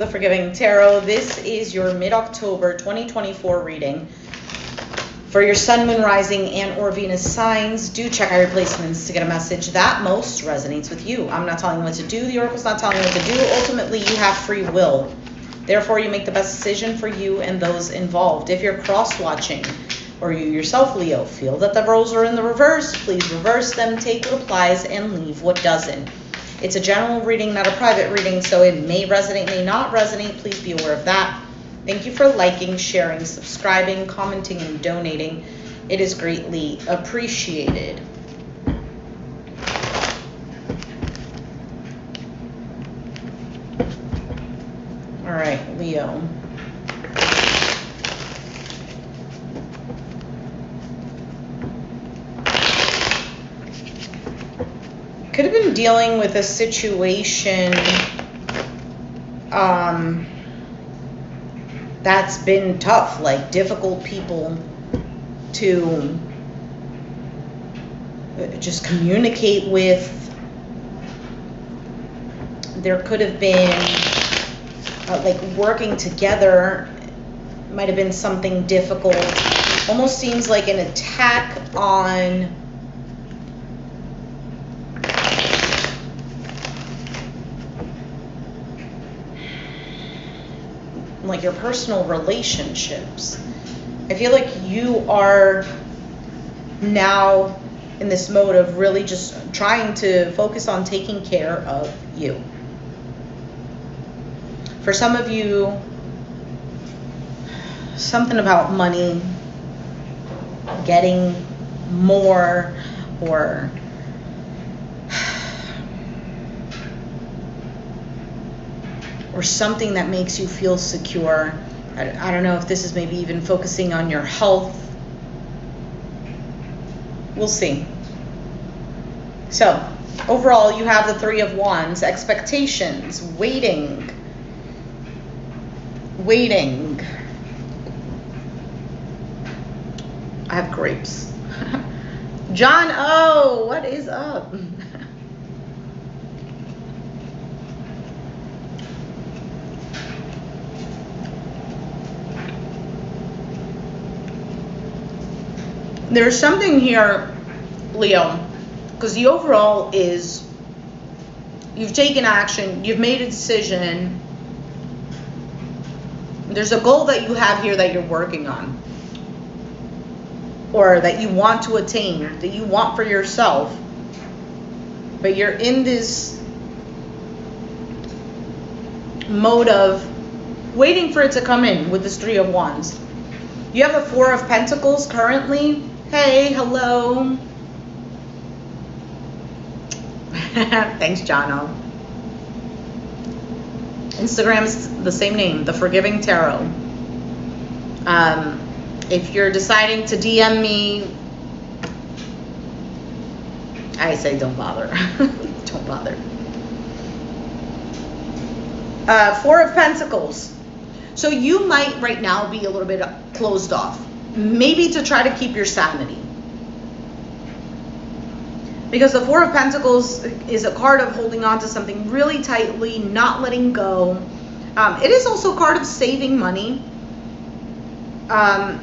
The Forgiving Tarot. This is your mid-October 2024 reading. For your Sun, Moon, Rising, and or Venus signs, do check out your placements to get a message that most resonates with you. I'm not telling you what to do. The Oracle's not telling you what to do. Ultimately, you have free will. Therefore, you make the best decision for you and those involved. If you're cross-watching, or you yourself, Leo, feel that the roles are in the reverse, please reverse them, take what applies, and leave what doesn't. It's a general reading, not a private reading, so it may resonate, may not resonate. Please be aware of that. Thank you for liking, sharing, subscribing, commenting, and donating. It is greatly appreciated. All right, Leo. Could have been dealing with a situation that's been tough, like difficult people to just communicate with. There could have been like working together might have been something difficult. Almost seems like an attack on like your personal relationships. I feel like you are now in this mode of really just trying to focus on taking care of you. For some of you, something about money, getting more, or something that makes you feel secure. I don't know if this is maybe even focusing on your health. We'll see. So, overall, you have the Three of Wands, expectations, waiting. I have grapes. John O, what is up? There's something here, Leo, because the overall is you've taken action, you've made a decision. There's a goal that you have here that you're working on, or that you want to attain, that you want for yourself, but you're in this mode of waiting for it to come in with this Three of Wands. You have the Four of Pentacles currently. Hey, hello. Thanks, Jono. Instagram is the same name, The Forgiving Tarot. If you're deciding to DM me, I say don't bother. Don't bother. Four of Pentacles. So you might right now be a little bit closed off. Maybe to try to keep your sanity. Because the Four of Pentacles is a card of holding on to something really tightly, not letting go. It is also a card of saving money. And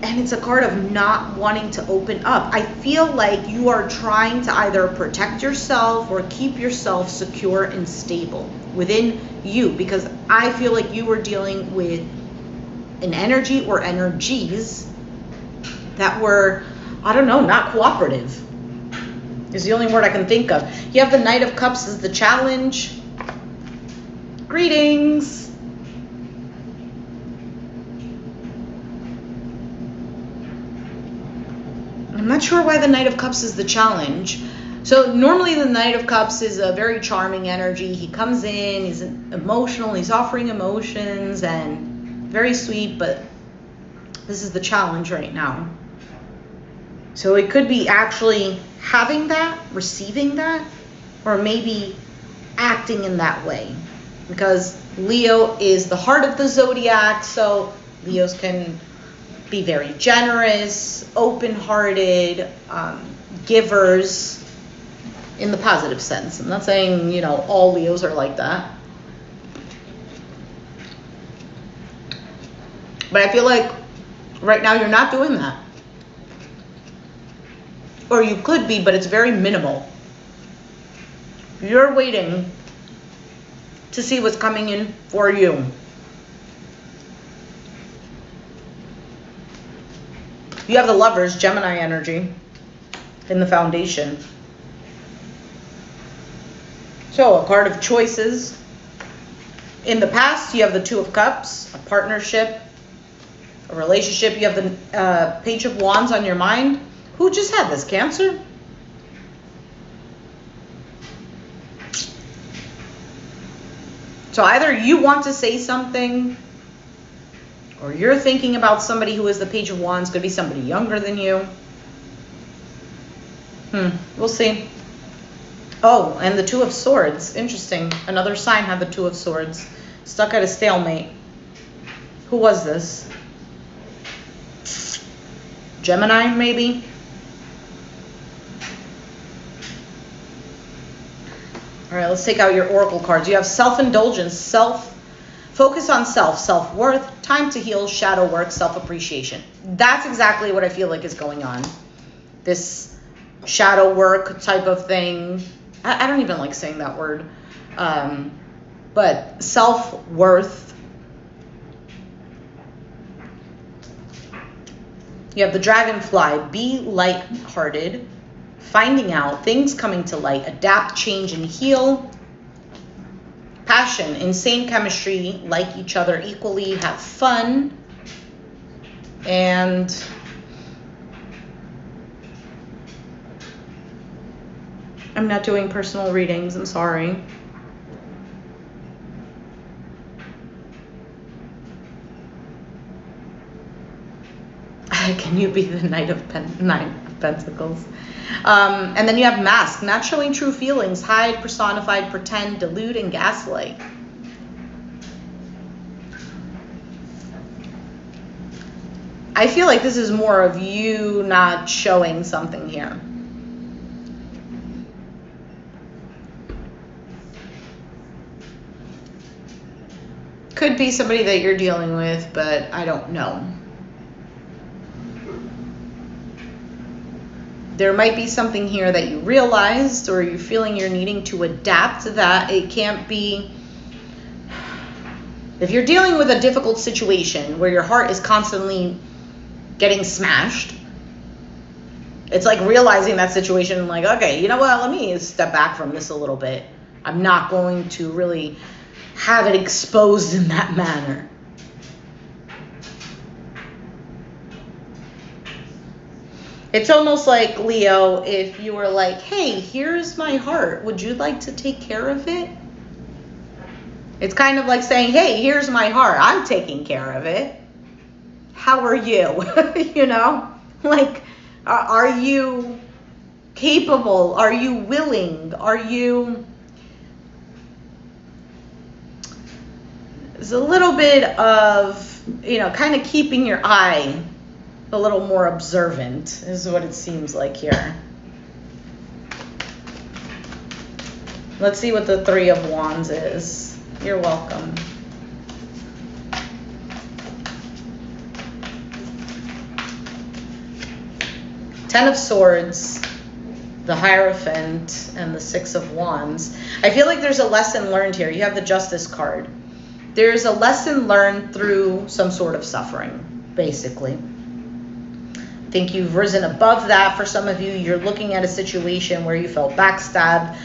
it's a card of not wanting to open up. I feel like you are trying to either protect yourself or keep yourself secure and stable within you. Because I feel like you were dealing with an energy or energies that were, I don't know, not cooperative is the only word I can think of. You have the Knight of Cups as the challenge. Greetings. I'm not sure why the Knight of Cups is the challenge. So normally the Knight of Cups is a very charming energy. He comes in, he's emotional, he's offering emotions and very sweet, but this is the challenge right now. So it could be actually having that, receiving that, or maybe acting in that way. Because Leo is the heart of the zodiac, so Leos can be very generous, open-hearted, givers in the positive sense. I'm not saying, you know, all Leos are like that. But I feel like right now you're not doing that. Or you could be, but it's very minimal. You're waiting to see what's coming in for you. You have the Lovers, Gemini energy in the foundation. So a card of choices. In the past, you have the Two of Cups, a partnership, a relationship. You have the Page of Wands on your mind. Who just had this? Cancer? So either you want to say something, or you're thinking about somebody who is the Page of Wands. Could be somebody younger than you. We'll see. Oh, and the Two of Swords. Interesting. Another sign had the Two of Swords. Stuck at a stalemate. Who was this? Gemini, maybe? All right, let's take out your oracle cards. You have self-indulgence, focus on self-worth, time to heal, shadow work, self-appreciation. That's exactly what I feel like is going on. This shadow work type of thing. I don't even like saying that word. But self-worth. You have the Dragonfly. Be light-hearted. Finding out. Things coming to light. Adapt, change, and heal. Passion. Insane chemistry. Like each other equally. Have fun. And I'm not doing personal readings. I'm sorry. Can you be the Knight of Pentacles? And then you have Mask. Not showing true feelings. Hide, personified, pretend, delude, and gaslight. I feel like this is more of you not showing something here. Could be somebody that you're dealing with, but I don't know. There might be something here that you realized, or you're feeling you're needing to adapt, that it can't be. If you're dealing with a difficult situation where your heart is constantly getting smashed, it's like realizing that situation, like, okay, you know what, let me step back from this a little bit. I'm not going to really have it exposed in that manner. It's almost like, Leo, if you were like, hey, here's my heart. Would you like to take care of it? It's kind of like saying, hey, here's my heart. I'm taking care of it. How are you? You know? Like, are you capable? Are you willing? Are you... There's a little bit of, you know, kind of keeping your eye a little more observant is what it seems like here. Let's see what the Three of Wands is. You're welcome. Ten of Swords, the Hierophant, and the Six of Wands. I feel like there's a lesson learned here. You have the Justice card. There's a lesson learned through some sort of suffering, basically. I think you've risen above that. For some of you, you're looking at a situation where you felt backstabbed,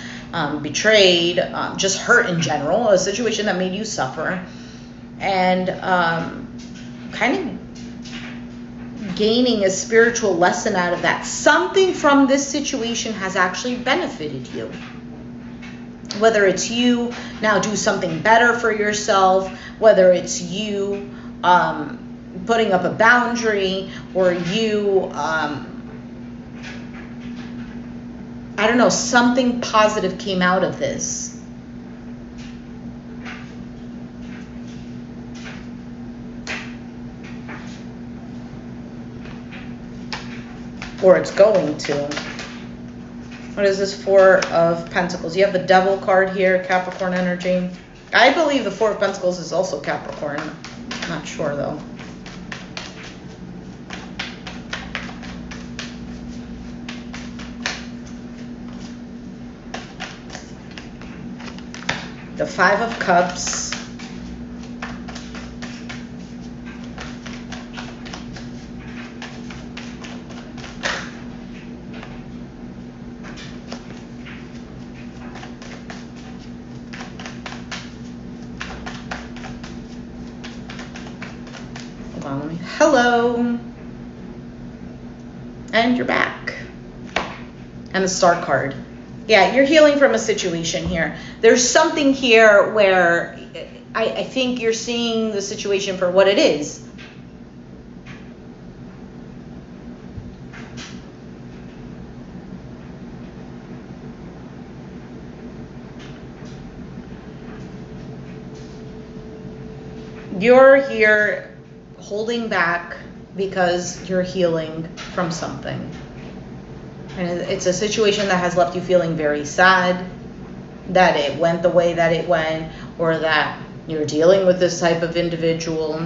betrayed, just hurt in general, a situation that made you suffer, and kind of gaining a spiritual lesson out of that. Something from this situation has actually benefited you. Whether it's you now do something better for yourself, whether it's you putting up a boundary, or you, I don't know, something positive came out of this. Or it's going to. What is this? Four of Pentacles. You have the Devil card here, Capricorn energy. I believe the Four of Pentacles is also Capricorn. I'm not sure though. the Five of Cups. Hold on, let me, hello. And you're back. And the Star card. Yeah, you're healing from a situation here. There's something here where I think you're seeing the situation for what it is. You're here holding back because you're healing from something. And it's a situation that has left you feeling very sad that it went the way that it went, or that you're dealing with this type of individual.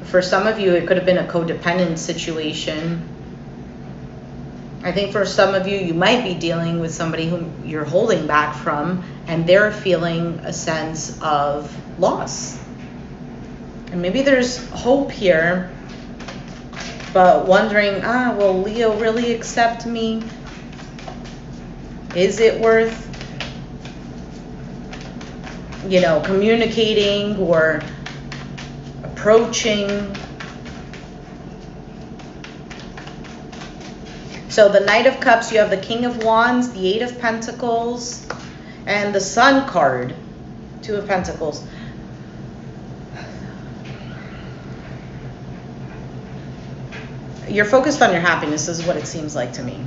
For some of you, it could have been a codependent situation. I think for some of you, you might be dealing with somebody whom you're holding back from, and they're feeling a sense of loss. And maybe there's hope here, but wondering, will Leo really accept me? Is it worth, communicating or approaching? So the Knight of Cups, you have the King of Wands, the Eight of Pentacles, and the Sun card, Two of Pentacles. You're focused on your happiness, is what it seems like to me.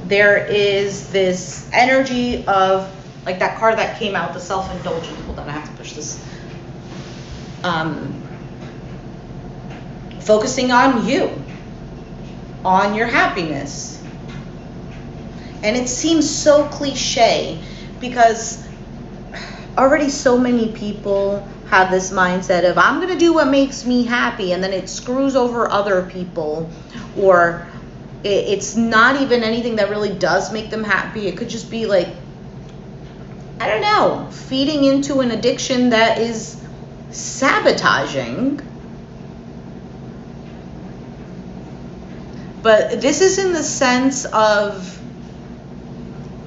There is this energy of, like that card that came out, the self-indulgent. Hold on, I have to push this. Focusing on you, on your happiness. And it seems so cliche because already so many people have this mindset of, I'm going to do what makes me happy, and then it screws over other people, or it's not even anything that really does make them happy. It could just be like, I don't know, feeding into an addiction that is sabotaging. But this is in the sense of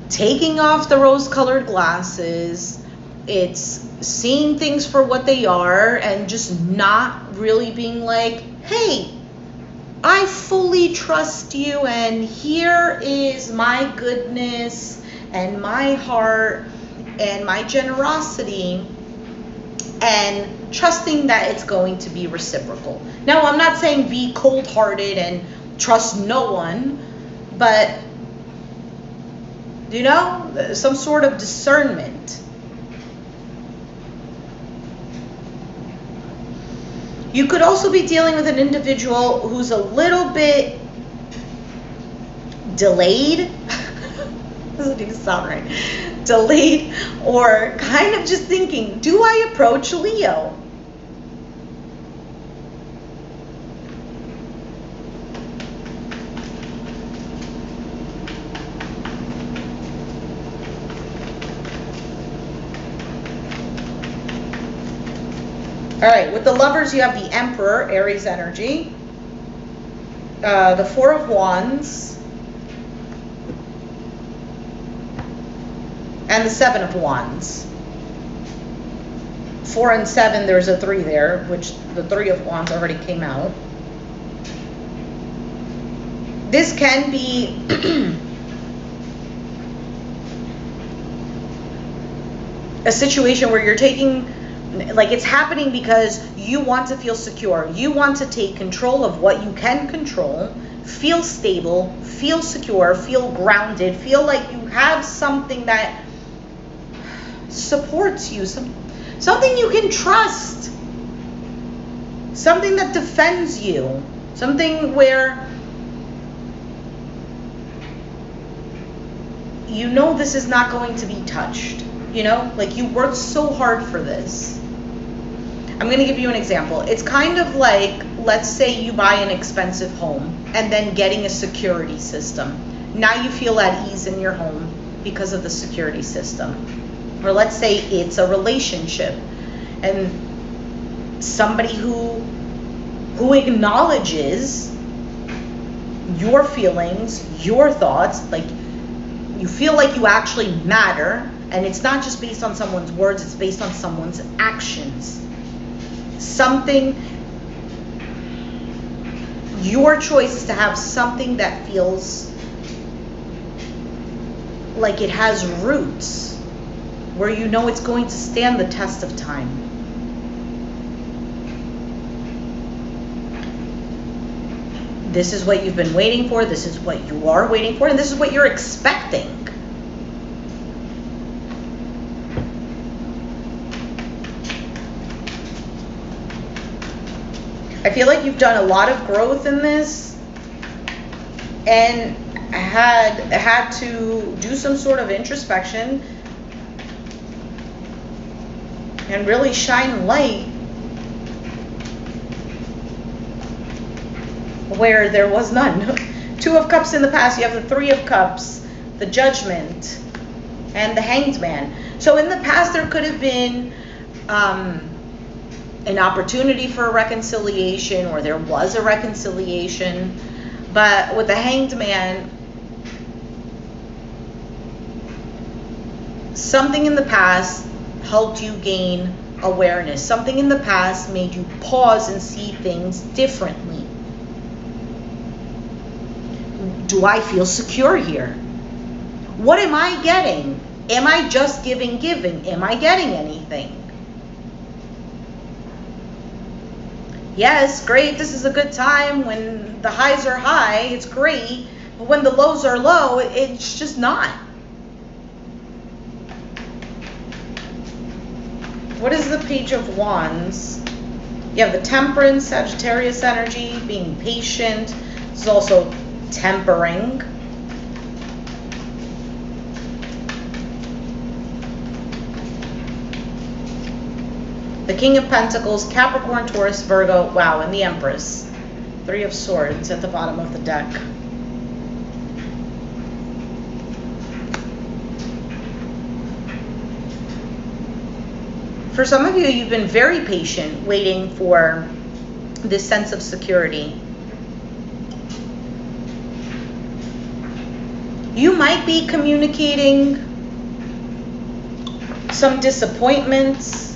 taking off the rose-colored glasses. It's seeing things for what they are and just not really being like, hey, I fully trust you, and here is my goodness and my heart and my generosity, and trusting that it's going to be reciprocal. Now, I'm not saying be cold-hearted and trust no one, but, some sort of discernment. You could also be dealing with an individual who's a little bit delayed. Doesn't even sound right. Delayed, or kind of just thinking, do I approach Leo? All right, with the Lovers, you have the Emperor, Aries energy, the Four of Wands, and the Seven of Wands. 4 and 7, there's a 3 there, which the Three of Wands already came out. This can be a situation where you're taking, like, it's happening because you want to feel secure. You want to take control of what you can control, feel stable, feel secure, feel grounded, feel like you have something that supports you, something you can trust, something that defends you, something where this is not going to be touched. Like, you worked so hard for this. I'm going to give you an example. It's kind of like, let's say you buy an expensive home and then getting a security system. Now you feel at ease in your home because of the security system. Or let's say it's a relationship and somebody who acknowledges your feelings, your thoughts, like you feel like you actually matter, and it's not just based on someone's words, it's based on someone's actions. Something, your choice is to have something that feels like it has roots, where you know it's going to stand the test of time. This is what you've been waiting for, this is what you are waiting for, and this is what you're expecting. I feel like you've done a lot of growth in this and had to do some sort of introspection and really shine light where there was none. Two of Cups in the past, you have the Three of Cups, the Judgment, and the Hanged Man. So in the past there could have been an opportunity for a reconciliation, or there was a reconciliation, but with the Hanged Man, something in the past helped you gain awareness. Something in the past made you pause and see things differently. Do I feel secure here? What am I getting? Am I just giving? Am I getting anything? Yes, great, this is a good time. When the highs are high, it's great. But when the lows are low, it's just not. What is the Page of Wands? You have the Temperance, Sagittarius energy, being patient. This is also tempering. The King of Pentacles, Capricorn, Taurus, Virgo, wow, and the Empress. Three of Swords at the bottom of the deck. For some of you, you've been very patient, waiting for this sense of security. You might be communicating some disappointments,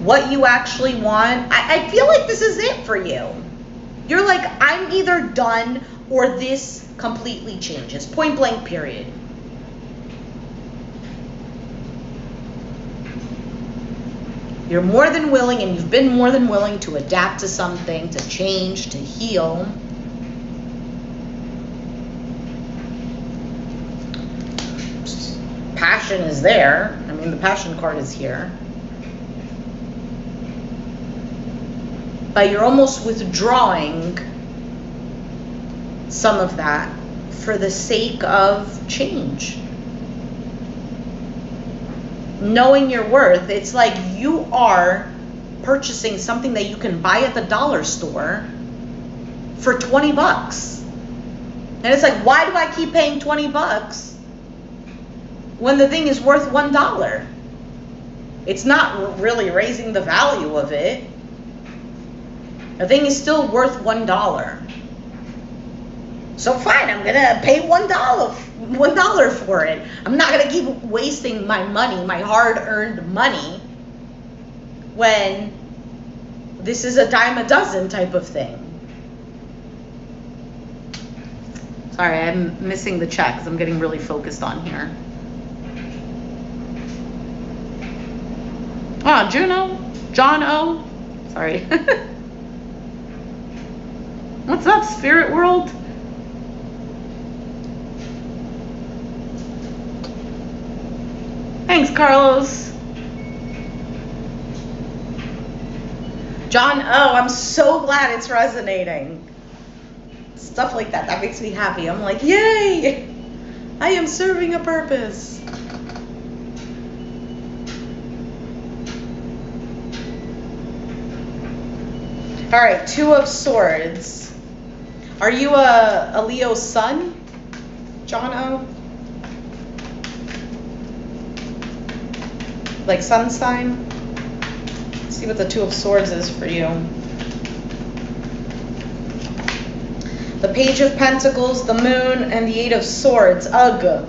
what you actually want. I feel like this is it for you. You're like, I'm either done or this completely changes. Point blank, period. You're more than willing, and you've been more than willing to adapt to something, to change, to heal. Passion is there. I mean, the Passion card is here. But you're almost withdrawing some of that for the sake of change. Knowing your worth, it's like you are purchasing something that you can buy at the dollar store for 20 bucks. And it's like, why do I keep paying 20 bucks when the thing is worth $1? It's not really raising the value of it. The thing is still worth $1. So fine, I'm gonna pay $1 for it. I'm not gonna keep wasting my money, my hard-earned money, when this is a dime a dozen type of thing. Sorry, I'm missing the chat because I'm getting really focused on here. Ah, Juno, John O. Sorry. What's up, Spirit World? Thanks, Carlos. John O, I'm so glad it's resonating. Stuff like that, that makes me happy. I'm like, yay! I am serving a purpose. All right, Two of Swords. Are you a Leo sun, John O? Like sun sign? Let's see what the Two of Swords is for you. The Page of Pentacles, the Moon, and the Eight of Swords. Ugh.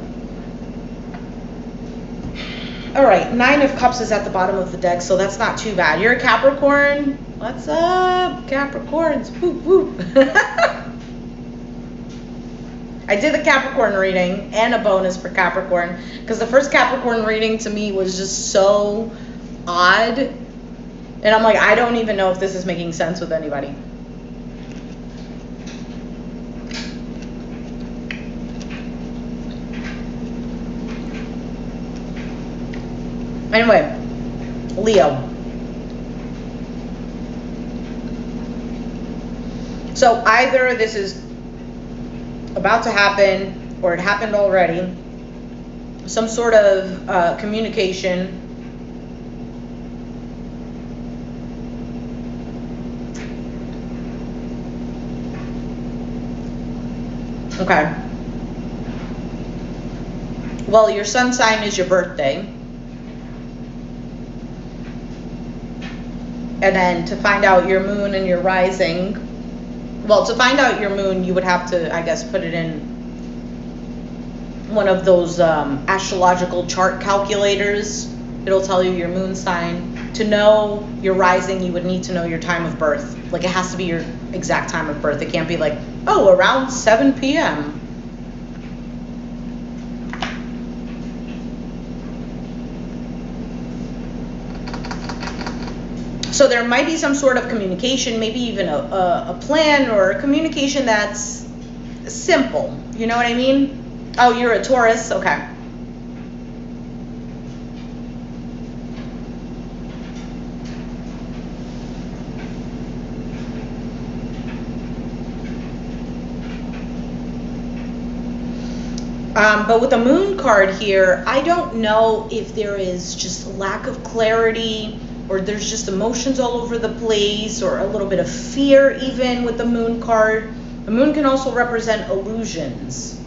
Alright, Nine of Cups is at the bottom of the deck, so that's not too bad. You're a Capricorn. What's up, Capricorns? Whoop, whoop. I did the Capricorn reading and a bonus for Capricorn because the first Capricorn reading to me was just so odd. And I'm like, I don't even know if this is making sense with anybody. Anyway, Leo. So either this is about to happen or it happened already. Some sort of communication. Okay. Well, your sun sign is your birthday. And then to find out your moon and your rising, well, to find out your moon, you would have to, I guess, put it in one of those astrological chart calculators. It'll tell you your moon sign. To know your rising, you would need to know your time of birth. Like, it has to be your exact time of birth. It can't be like, oh, around 7 p.m. So there might be some sort of communication, maybe even a plan or a communication that's simple. You know what I mean? Oh, you're a Taurus? Okay. But with the moon card here, I don't know if there is just a lack of clarity, or there's just emotions all over the place, or a little bit of fear even with the moon card. The moon can also represent illusions.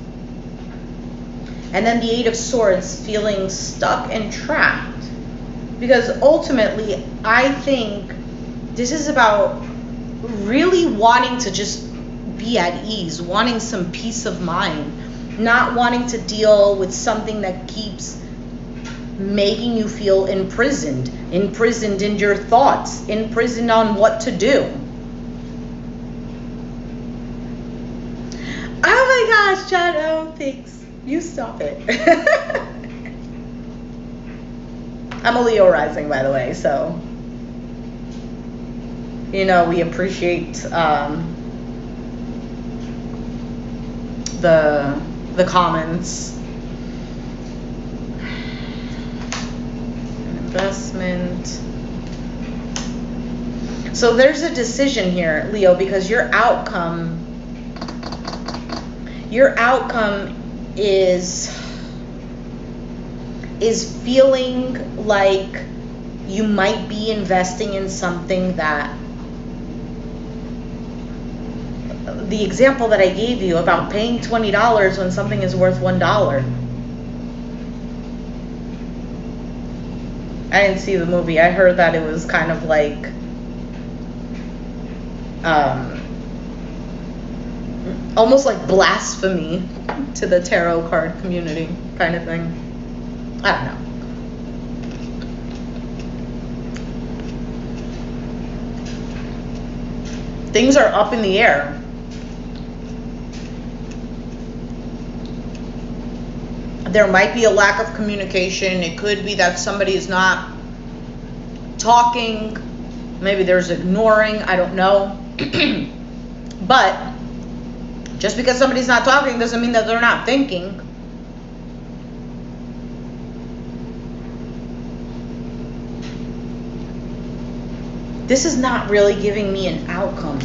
And then the Eight of Swords, feeling stuck and trapped. Because ultimately, I think this is about really wanting to just be at ease, wanting some peace of mind, not wanting to deal with something that keeps making you feel imprisoned in your thoughts, imprisoned on what to do. Oh my gosh, John, oh, thanks. You stop it. I'm a Leo rising, by the way, so, you know, we appreciate the comments. Investment. So there's a decision here, Leo, because your outcome is feeling like you might be investing in something that, the example that I gave you about paying $20 when something is worth $1. I didn't see the movie. I heard that it was kind of like almost like blasphemy to the tarot card community kind of thing. I don't know. Things are up in the air. There might be a lack of communication. It could be that somebody is not talking. Maybe there's ignoring. I don't know. But just because somebody's not talking doesn't mean that they're not thinking. This is not really giving me an outcome.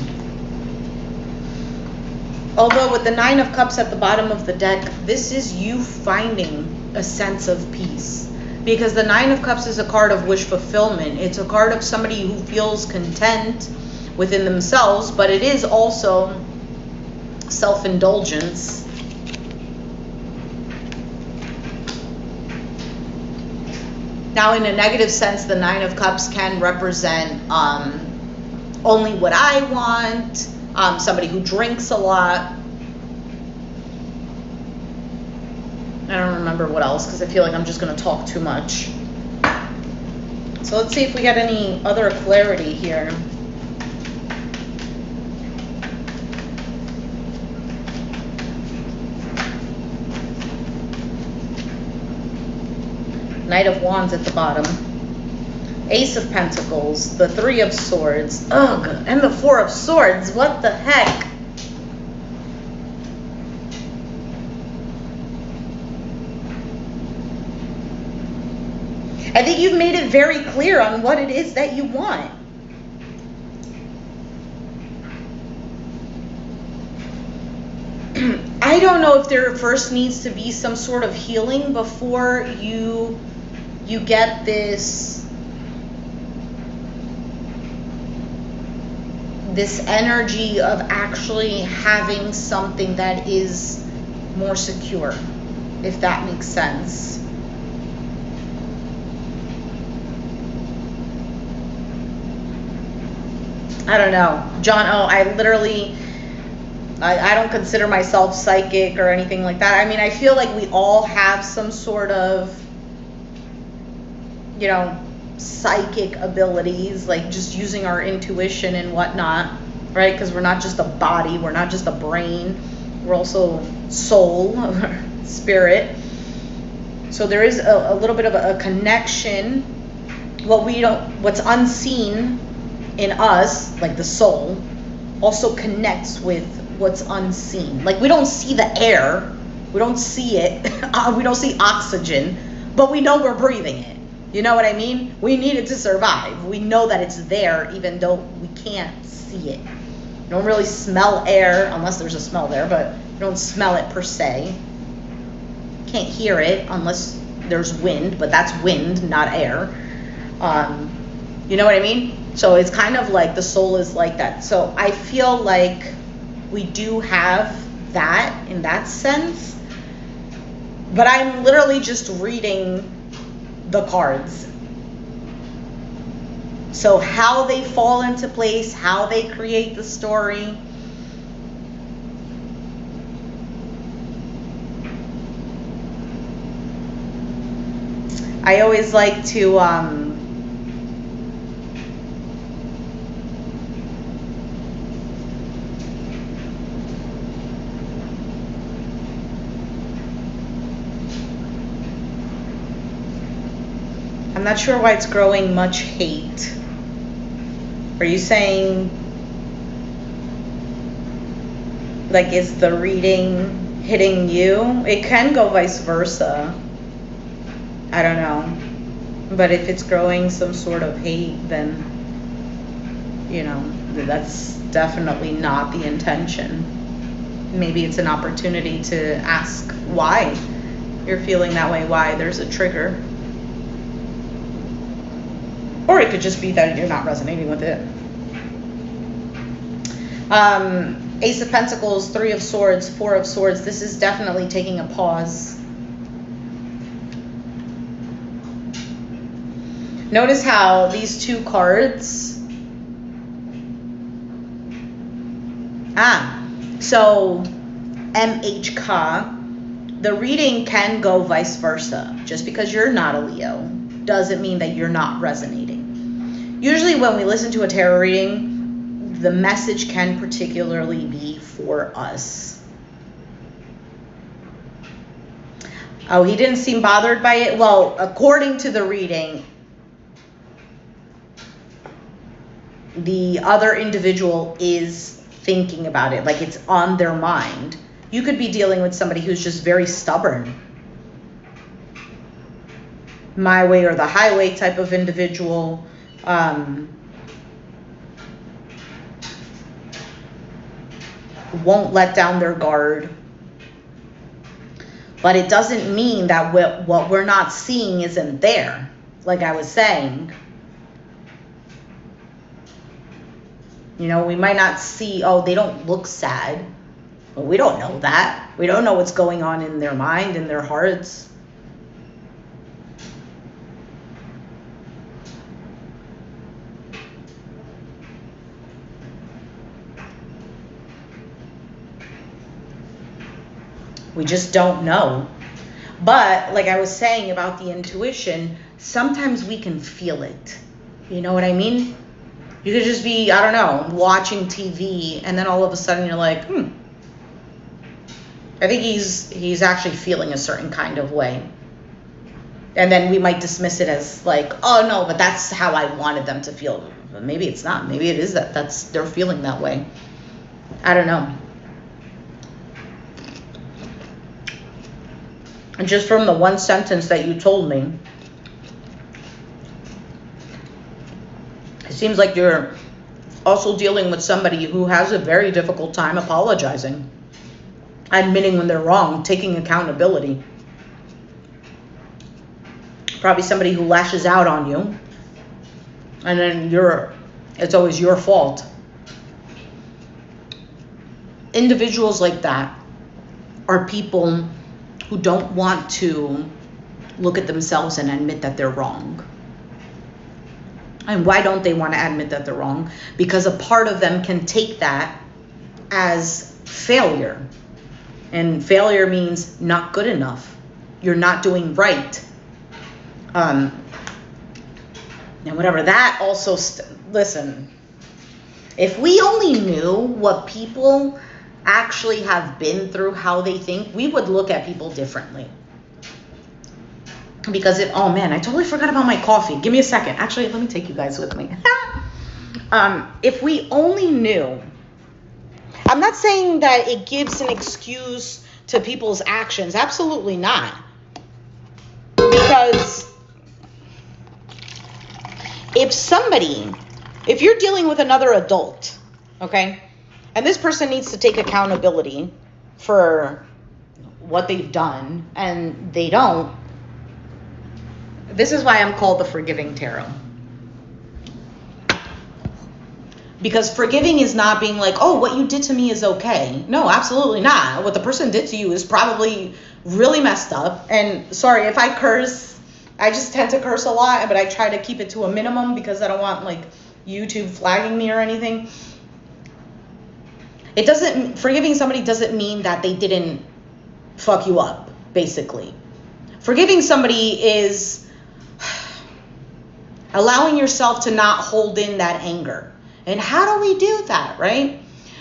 Although with the Nine of Cups at the bottom of the deck, this is you finding a sense of peace. Because the Nine of Cups is a card of wish fulfillment. It's a card of somebody who feels content within themselves, but it is also self-indulgence. Now, in a negative sense, the Nine of Cups can represent only what I want, somebody who drinks a lot. I don't remember what else because I feel like I'm just going to talk too much. So let's see if we get any other clarity here. Knight of Wands at the bottom. Ace of Pentacles, the Three of Swords, ugh, and the Four of Swords. What the heck? I think you've made it very clear on what it is that you want. I don't know if there first needs to be some sort of healing before you get this energy of actually having something that is more secure, if that makes sense. I don't know. John O, I don't consider myself psychic or anything like that. I mean, I feel like we all have some sort of, you know, psychic abilities, like just using our intuition and whatnot, right? Because we're not just a body, we're not just a brain, we're also soul, spirit. So there is a little bit of a connection. What's unseen in us, like the soul, also connects with what's unseen. Like we don't see the air, we don't see it, we don't see oxygen, but we know we're breathing it. You know what I mean? We need it to survive. We know that it's there even though we can't see it. You don't really smell air unless there's a smell there, but you don't smell it per se. You can't hear it unless there's wind, but that's wind, not air. You know what I mean? So it's kind of like the soul is like that. So I feel like we do have that in that sense, but I'm literally just reading the cards. So how they fall into place, how they create the story. I always like to I'm not sure why it's growing much hate. Are you saying, like, is the reading hitting you? It can go vice versa. I don't know. But if it's growing some sort of hate, then, you know, that's definitely not the intention. Maybe it's an opportunity to ask why you're feeling that way, why there's a trigger. Or it could just be that you're not resonating with it. Ace of Pentacles, Three of Swords, Four of Swords. This is definitely taking a pause. Notice how these two cards. So MHK, the reading can go vice versa. Just because you're not a Leo doesn't mean that you're not resonating. Usually when we listen to a tarot reading, the message can particularly be for us. Oh, he didn't seem bothered by it. Well, according to the reading, the other individual is thinking about it, like it's on their mind. You could be dealing with somebody who's just very stubborn. My way or the highway type of individual. Won't let down their guard. But it doesn't mean that what we're not seeing isn't there. Like I was saying. You know, we might not see, oh, they don't look sad. But we don't know that. We don't know what's going on in their mind, in their hearts. We just don't know. But like I was saying about the intuition, sometimes we can feel it. You know what I mean? You could just be, I don't know, watching TV, and then all of a sudden you're like, I think he's actually feeling a certain kind of way. And then we might dismiss it as like, oh no, but that's how I wanted them to feel. But maybe it's not. Maybe it is that's they're feeling that way. I don't know. And just from the one sentence that you told me, it seems like you're also dealing with somebody who has a very difficult time apologizing, admitting when they're wrong, taking accountability. Probably somebody who lashes out on you, and then it's always your fault. Individuals like that are people who don't want to look at themselves and admit that they're wrong. And why don't they want to admit that they're wrong? Because a part of them can take that as failure. And failure means not good enough. You're not doing right. And whatever. That also, listen, if we only knew what people actually have been through, how they think, we would look at people differently. Because oh man, I totally forgot about my coffee. Give me a second. Actually, let me take you guys with me. If we only knew, I'm not saying that it gives an excuse to people's actions. Absolutely not. Because if you're dealing with another adult, okay, and this person needs to take accountability for what they've done, and they don't, this is why I'm called the Forgiving Tarot. Because forgiving is not being like, oh, what you did to me is okay. No, absolutely not. What the person did to you is probably really messed up. And sorry, if I curse, I just tend to curse a lot, but I try to keep it to a minimum because I don't want like YouTube flagging me or anything. Forgiving somebody doesn't mean that they didn't fuck you up, basically. Forgiving somebody is allowing yourself to not hold in that anger. And how do we do that, right?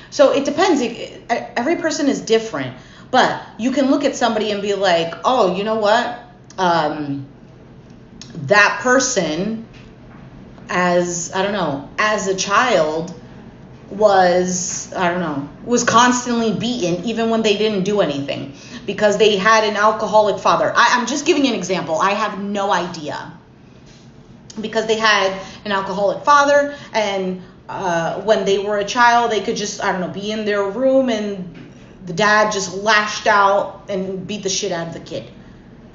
So it depends. Every person is different. But you can look at somebody and be like, oh, you know what? That person, as a child, was constantly beaten even when they didn't do anything because they had an alcoholic father. I'm just giving an example. I have no idea. Because they had an alcoholic father, and when they were a child, they could just, be in their room, and the dad just lashed out and beat the shit out of the kid.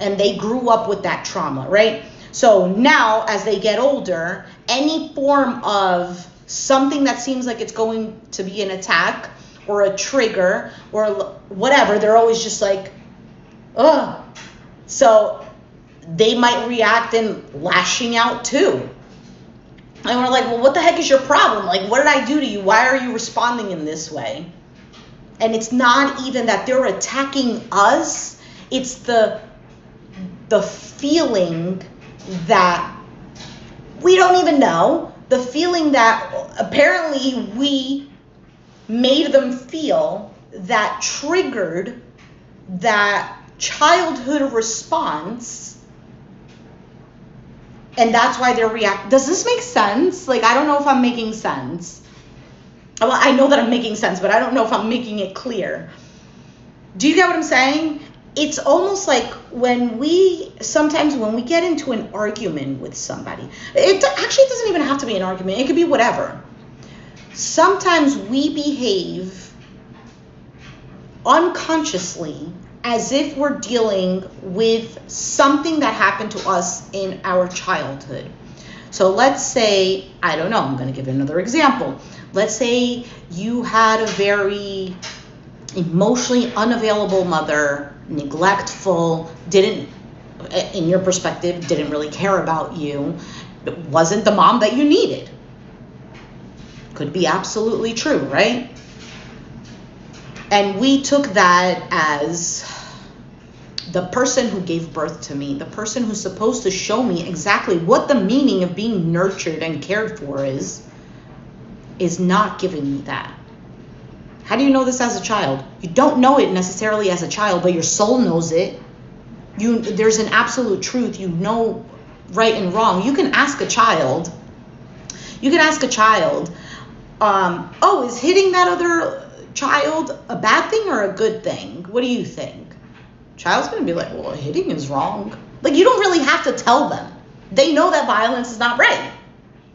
And they grew up with that trauma, right? So now, as they get older, any form of something that seems like it's going to be an attack or a trigger or whatever, they're always just like, ugh. So they might react in lashing out too. And we're like, well, what the heck is your problem? Like, what did I do to you? Why are you responding in this way? And it's not even that they're attacking us. It's the feeling that we don't even know. The feeling that apparently we made them feel that triggered that childhood response. And that's why they're reacting. Does this make sense? Like, I don't know if I'm making sense. Well, I know that I'm making sense, but I don't know if I'm making it clear. Do you get what I'm saying? It's almost like sometimes when we get into an argument with somebody, it actually doesn't even have to be an argument. It could be whatever. Sometimes we behave unconsciously as if we're dealing with something that happened to us in our childhood. So let's say, I'm going to give another example. Let's say you had a very emotionally unavailable mother, neglectful, didn't, in your perspective, didn't really care about you, wasn't the mom that you needed. Could be absolutely true, right? And we took that as the person who gave birth to me, the person who's supposed to show me exactly what the meaning of being nurtured and cared for is not giving me that. How do you know this as a child? You don't know it necessarily as a child, but your soul knows it. There's an absolute truth. You know right and wrong. You can ask a child. Oh, is hitting that other child a bad thing or a good thing? What do you think? Child's going to be like, well, hitting is wrong. Like, you don't really have to tell them. They know that violence is not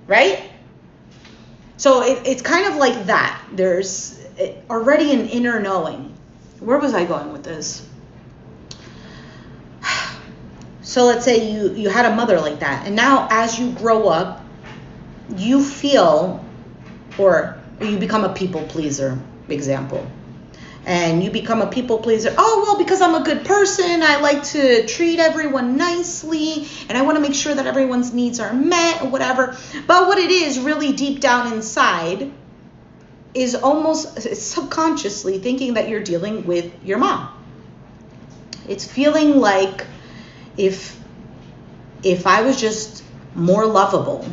right? So it's kind of like that. There's already an inner knowing. Where was I going with this? So let's say you had a mother like that, and now as you grow up, you feel, or you become a people pleaser, example. And you become a people pleaser. Oh, well, because I'm a good person, I like to treat everyone nicely, and I want to make sure that everyone's needs are met or whatever. But what it is really deep down inside is almost subconsciously thinking that you're dealing with your mom. It's feeling like if I was just more lovable,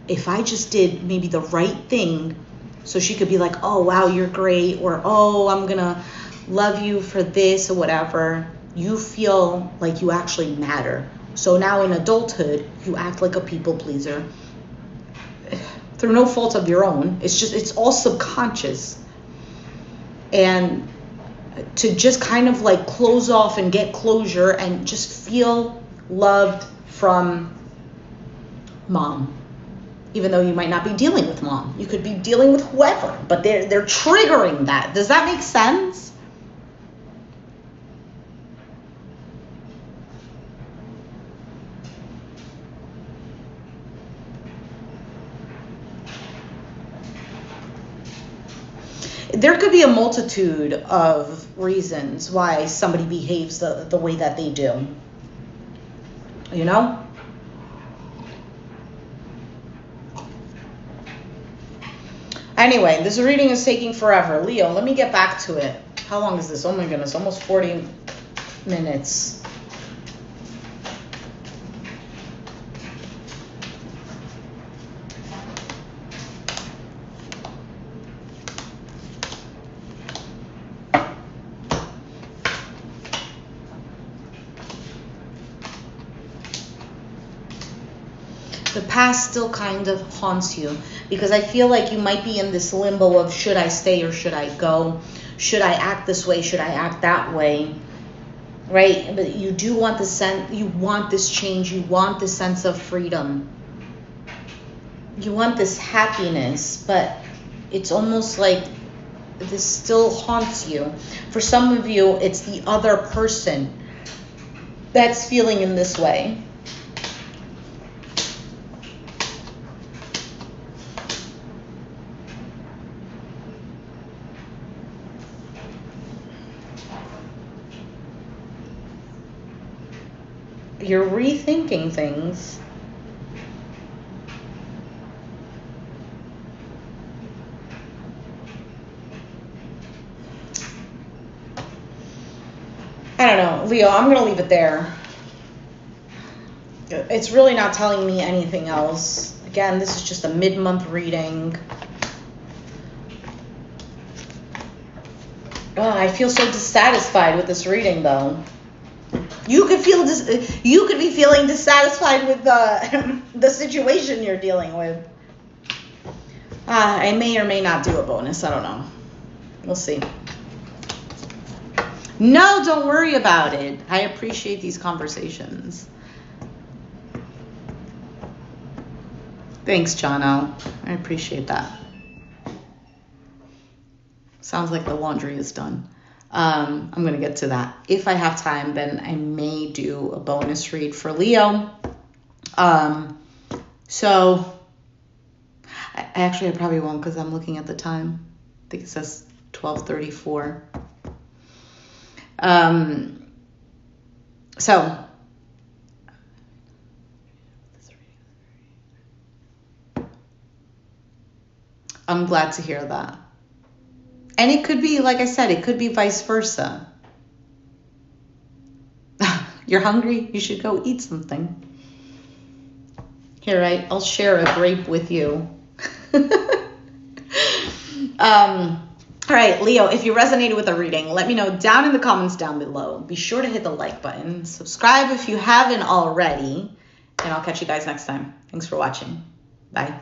if I just did maybe the right thing, so she could be like, oh, wow, you're great, or, oh, I'm going to love you for this or whatever, you feel like you actually matter. So now in adulthood, you act like a people pleaser through no fault of your own. It's all subconscious. And to just kind of like close off and get closure and just feel loved from mom. Even though you might not be dealing with mom. You could be dealing with whoever, but they're triggering that. Does that make sense? There could be a multitude of reasons why somebody behaves the way that they do. You know? Anyway, this reading is taking forever. Leo, let me get back to it. How long is this? Oh my goodness, almost 40 minutes. The past still kind of haunts you because I feel like you might be in this limbo of should I stay or should I go? Should I act this way? Should I act that way? Right? But you do want you want this change. You want this sense of freedom. You want this happiness, but it's almost like this still haunts you. For some of you, it's the other person that's feeling in this way. You're rethinking things. I don't know, Leo, I'm going to leave it there. It's really not telling me anything else. Again, this is just a mid-month reading. Oh, I feel so dissatisfied with this reading, though. You could be feeling dissatisfied with the situation you're dealing with. I may or may not do a bonus. I don't know. We'll see. No, don't worry about it. I appreciate these conversations. Thanks, Jono. I appreciate that. Sounds like the laundry is done. I'm going to get to that. If I have time, then I may do a bonus read for Leo. So I probably won't because I'm looking at the time. I think it says 12:34. So I'm glad to hear that. And it could be, like I said, it could be vice versa. You're hungry? You should go eat something. Here, I'll share a grape with you. All right, Leo, if you resonated with the reading, let me know down in the comments down below. Be sure to hit the like button. Subscribe if you haven't already. And I'll catch you guys next time. Thanks for watching. Bye.